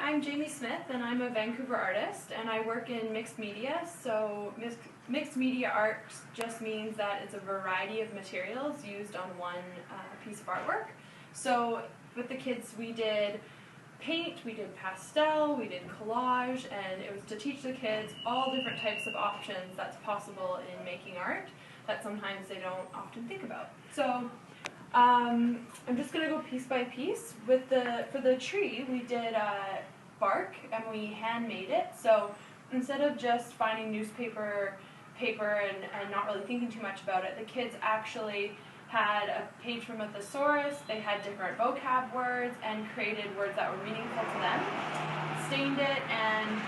I'm Jamie Smith, and I'm a Vancouver artist, and I work in mixed media. So mixed media art just means that it's a variety of materials used on one piece of artwork. So with the kids, we did paint, we did pastel, we did collage, and it was to teach the kids all different types of options that's possible in making art that sometimes they don't often think about. So I'm just going to go piece by piece. For the tree, we did bark, and we handmade it. So instead of just finding newspaper paper and not really thinking too much about it, the kids actually had a page from a thesaurus. They had different vocab words and created words that were meaningful to them, stained it, and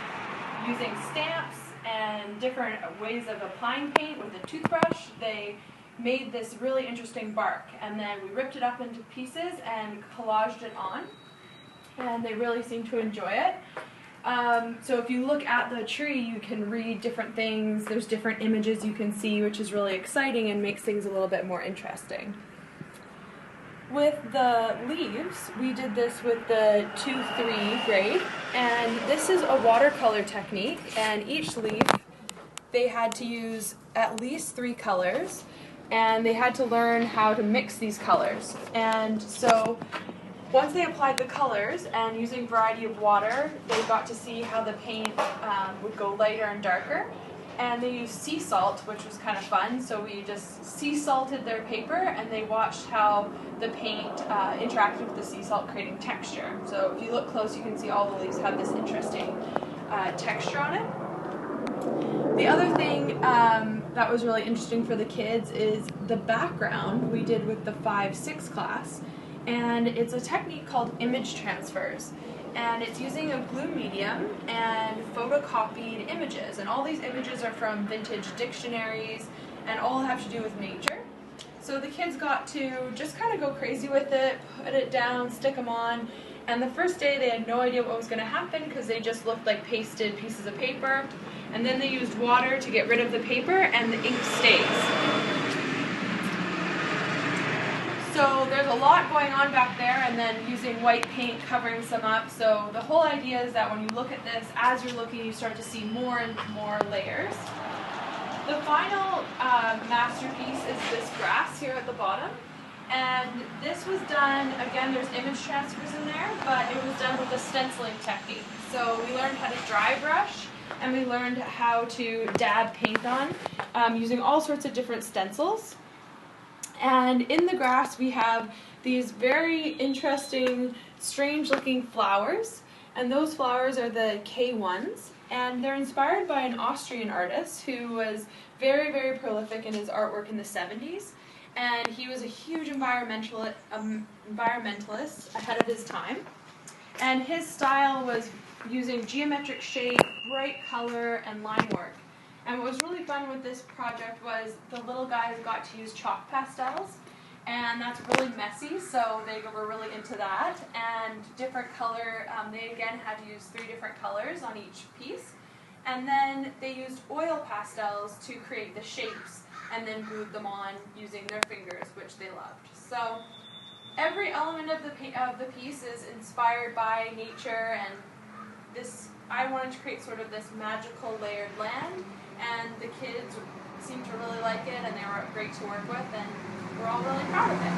using stamps and different ways of applying paint with a toothbrush, they made this really interesting bark, and then we ripped it up into pieces and collaged it on, and they really seemed to enjoy it. So if you look at the tree, you can read different things. There's different images you can see, which is really exciting and makes things a little bit more interesting. With the leaves, we did this with the 2-3 grade, and this is a watercolor technique, and each leaf they had to use at least 3 colors, and they had to learn how to mix these colors. And so once they applied the colors and using a variety of water, they got to see how the paint would go lighter and darker. And they used sea salt, which was kind of fun. So we just sea salted their paper, and they watched how the paint interacted with the sea salt, creating texture. So if you look close, you can see all the leaves have this interesting texture on it. The other thing that was really interesting for the kids is the background we did with the 5-6 class. And it's a technique called image transfers. And it's using a glue medium and photocopied images. And all these images are from vintage dictionaries and all have to do with nature. So the kids got to just kind of go crazy with it, put it down, stick them on. And the first day they had no idea what was going to happen because they just looked like pasted pieces of paper. And then they used water to get rid of the paper, and the ink stays. So there's a lot going on back there, and then using white paint covering some up. So the whole idea is that when you look at this, as you're looking, you start to see more and more layers. The final masterpiece is this grass here at the bottom. And this was done, again, there's image transfers in there, but it was done with a stenciling technique. So we learned how to dry brush, and we learned how to dab paint on using all sorts of different stencils. And in the grass we have these very interesting, strange-looking flowers, and those flowers are the K1s, and they're inspired by an Austrian artist who was very, very prolific in his artwork in the 70s, and he was a huge environmentalist ahead of his time. And his style was using geometric shape, bright color, and line work. And what was really fun with this project was the little guys got to use chalk pastels, and that's really messy, so they were really into that. And different color, they again had to use 3 different colors on each piece. And then they used oil pastels to create the shapes and then glued them on using their fingers, which they loved. So every element of the piece is inspired by nature, and I wanted to create sort of this magical layered land. And the kids seemed to really like it, and they were great to work with, and we're all really proud of it.